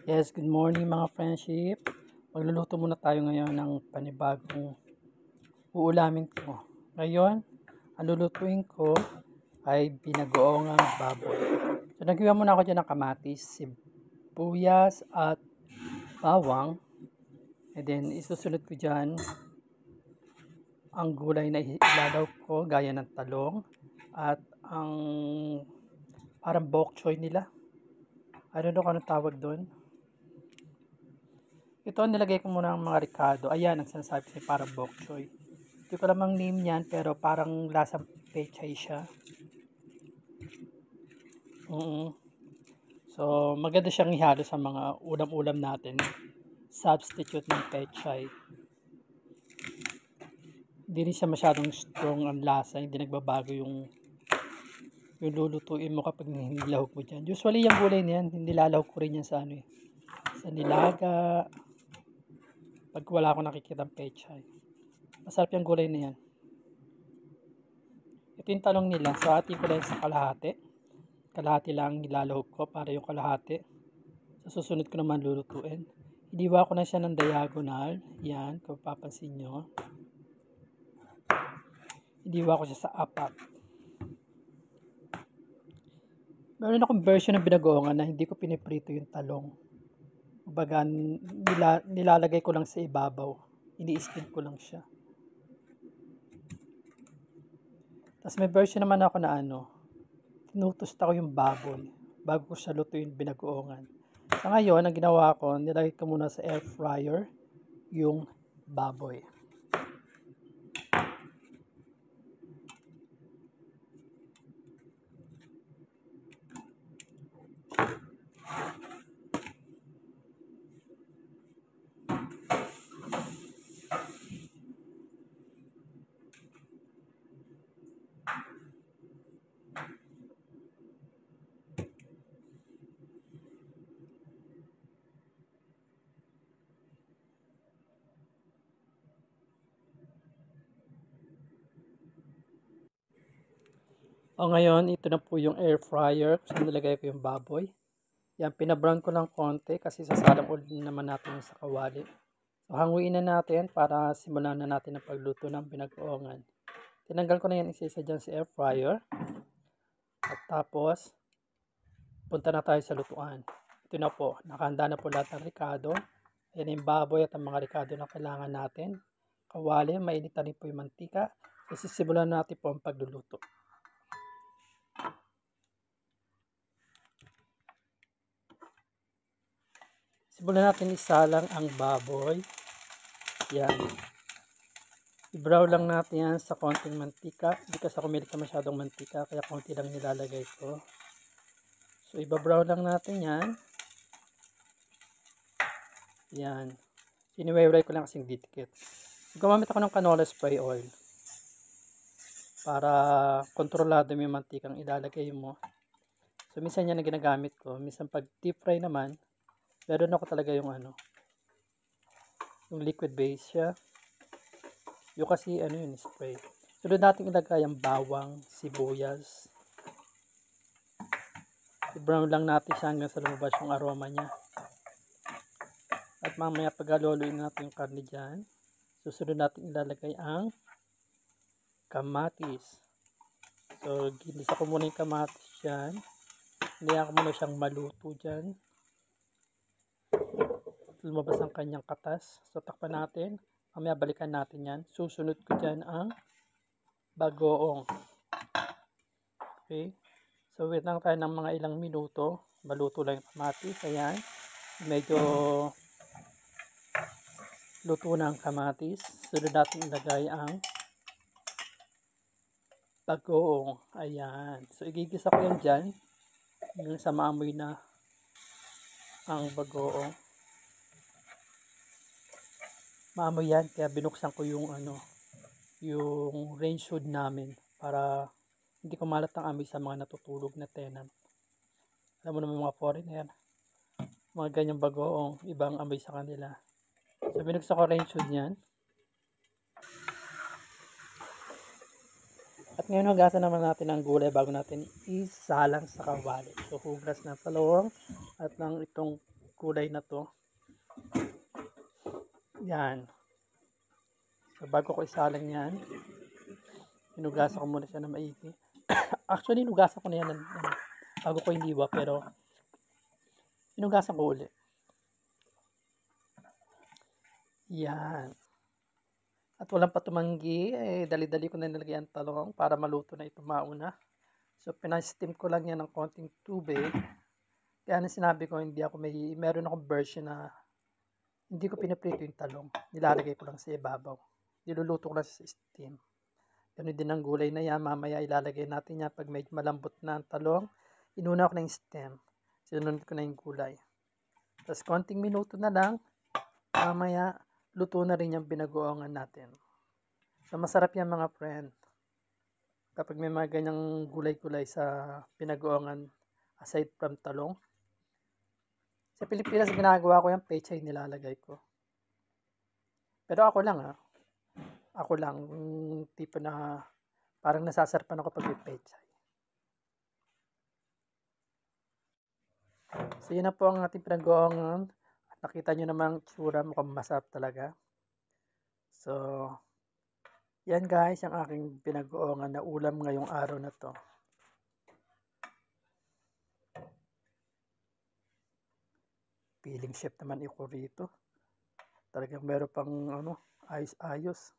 Yes, good morning mga friendship. Magluluto muna tayo ngayon ng panibagong uulamin ko. Ngayon, ang lulutuin ko ay binagoongang baboy. So, naghiwa muna ako dyan ng kamatis, sibuyas at bawang. And then, isusunod ko dyan ang gulay na ilalaw ko gaya ng talong at ang parang bok choy nila. I don't know kung anong tawag doon. Ito, nilagay ko muna ang mga ricado. Ayan, ang sinasabi ko parang bok choy. Hindi ko lamang name yan, pero parang lasang pechay siya. So, maganda siyang ihalo sa mga ulam-ulam natin. Substitute ng pechay. Hindi rin siya masyadong strong ang lasa. Hindi nagbabago yung lulutuin mo kapag nilahok mo dyan. Usually, yung gulay na yan, nilalahok ko rin yan sa sa nilaga. Pag wala akong nakikita ng pechay. Masarap yung gulay na yan. Ito yung talong nila. So, atin ko lang sa kalahati. Kalahati lang nilalahog ko para yung kalahati. Sa susunod ko naman lulutuin. Iniwa ko na siya ng diagonal. Yan, kung papansin nyo. Iniwa ko siya sa apat. Meron akong version ng binagoongan na hindi ko piniprito yung talong. Kumbaga, nilalagay ko lang sa ibabaw. Ini-steam ko lang siya. Tapos may version naman ako na tinutusta ko yung baboy bago ko siya lutuin binagoongan. Sa ngayon, ang ginawa ko, nilagay ko muna sa air fryer yung baboy. O ngayon, ito na po yung air fryer kung saan nilagay ko yung baboy. Yan, pinabrown ko lang konti kasi sasalang ulit naman natin sa kawali. So, hanguin na natin para simulan na natin ang pagluto ng binagoongan. Tinanggal ko na yan isa-isa dyan sa air fryer. At tapos, punta na tayo sa lutuan. Ito na po, nakahanda na po lahat ng ricado. Ayan yung baboy at ang mga ricado na kailangan natin. Kawali, mainit na rin po yung mantika. So, sisimulan natin po ang pagluluto. Simulan natin isalang ang baboy. Yan. I-brown lang natin yan sa konting mantika. Hindi kasi ako milik na masyadong mantika, kaya konti lang nilalagay ko. So, i-brown lang natin yan. Yan. Siniway-wray ko lang kasing didikit. Gumamit ako ng canola spray oil para kontrolado mo yung mantikang ilalagay mo. So, minsan yan na ginagamit ko. Minsan pag deep fry naman, meron ako talaga yung yung liquid base siya. Yung kasi yun, spray. Sunod natin ilagay ang bawang, sibuyas. I-brown lang natin siya hanggang sa lumabas yung aroma niya. At mamaya paghaluluin natin yung karne dyan, susunod natin ilalagay ang kamatis. So, ginisa ko muna yung kamatis dyan. Hinayaan ko muna siyang maluto dyan. Lumabas ang kanyang katas. So, takpan natin. Mamaya balikan natin yan. Susunod ko dyan ang bagoong. Okay. So, wait lang tayo ng mga ilang minuto. Maluto lang yung kamatis. Ayan. Medyo luto na ang kamatis. Sunod natin ilagay ang bagoong. Ayan. So, igigisa ko yan dyan. Hanggang sa maamoy na ang bagoong. Maamoy yan. Kaya binuksan ko yung yung range hood namin para hindi ko malat ang amoy sa mga natutulog na tenant. Alam mo naman mga foreigner, mga ganyang bagoong, ibang amoy sa kanila. So, binuksan ko range hood yan. At ngayon, hugasan naman natin ang gulay bago natin isalang sa kawali. So, hugas ng talong at ng itong kulay na to. Yan. So, bago ko isalang yan, hinugasan ko muna siya na maigi. Actually, hinugasan ko na yan bago ko iniwa, pero hinugasan ko ulit. Yan. At walang patumanggi, dali-dali ko na nilagay ang talong para maluto na ito mauna. So, pina-steam ko lang yan ng konting tubig. Kaya na sinabi ko, meron akong version na hindi ko pinaprito yung talong. Nilalagay ko lang sa ibabaw. Niluluto ko lang sa steam. Ganun din ang gulay na yan. Mamaya ilalagay natin yan pag medyo malambot na ang talong. Inuna ko na yung stem. Sinunod ko na yung gulay. Tapos konting minuto na lang. Mamaya luto na rin yung binagoongan natin. So masarap yan mga friend. Kapag may mga ganyang gulay-gulay sa binagoongan aside from talong. Sa Pilipinas ginagawa ko yung pechay nilalagay ko. Pero ako lang Ako lang, yung tipo na parang nasasarapan ako pag may pechay. So yun na po ang ating pinag-oongan. At nakita nyo namang tsura, mukhang masarap talaga. So, yan guys, ang aking pinag-oongan na ulam ngayong araw na to. Feeling chef naman ako rito. Talagang meron pang ayos-ayos.